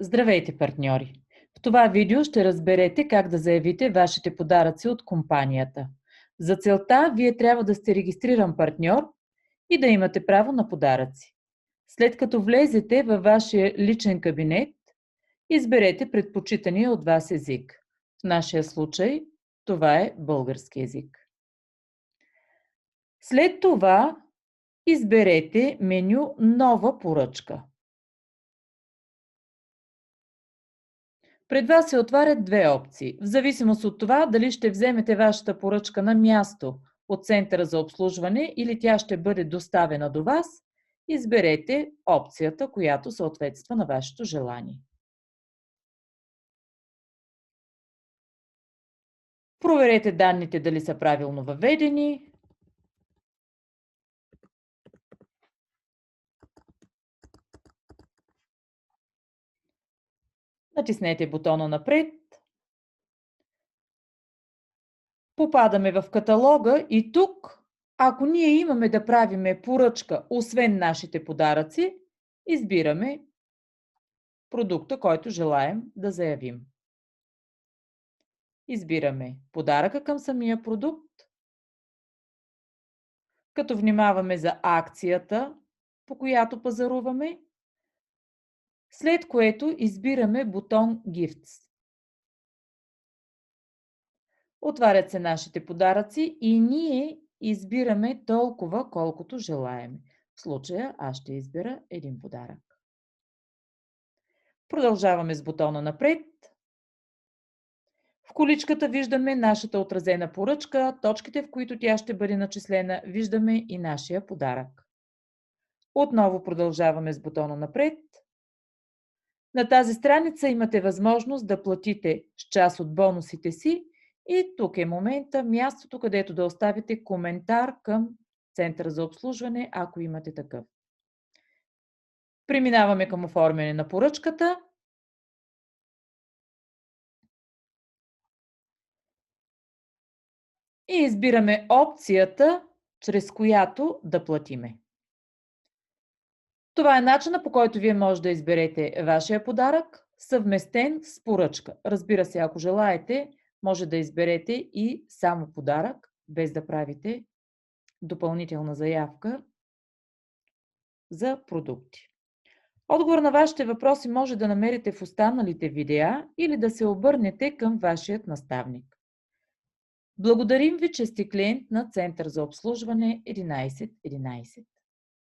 Здравейте, партньори! В това видео ще разберете как да заявите вашите подаръци от компанията. За целта вие трябва да сте регистриран партньор и да имате право на подаръци. След като влезете във вашия личен кабинет, изберете предпочитания от вас език. В нашия случай това е български език. След това изберете меню "Нова поръчка". Пред вас се отварят две опции. В зависимост от това дали ще вземете вашата поръчка на място от центъра за обслужване или тя ще бъде доставена до вас, изберете опцията, която съответства на вашето желание. Проверете данните дали са правилно въведени. Натиснете бутона "Напред". Попадаме в каталога и тук, ако ние имаме да правиме поръчка освен нашите подаръци, избираме продукта, който желаем да заявим. Избираме подаръка към самия продукт, като внимаваме за акцията, по която пазаруваме, след което избираме бутон Gifts. Отварят се нашите подаръци и ние избираме толкова, колкото желаем. В случая аз ще избера един подарък. Продължаваме с бутона "Напред". В количката виждаме нашата отразена поръчка, точките, в които тя ще бъде начислена, виждаме и нашия подарък. Отново продължаваме с бутона "Напред". На тази страница имате възможност да платите с част от бонусите си и тук е момента, мястото, където да оставите коментар към центъра за обслужване, ако имате такъв. Преминаваме към оформяне на поръчката. И избираме опцията, чрез която да платиме. Това е начинът, по който вие може да изберете вашия подарък, съвместен с поръчка. Разбира се, ако желаете, може да изберете и само подарък, без да правите допълнителна заявка за продукти. Отговор на вашите въпроси може да намерите в останалите видеа или да се обърнете към вашият наставник. Благодарим ви, че сте клиент на Център за обслужване 1111.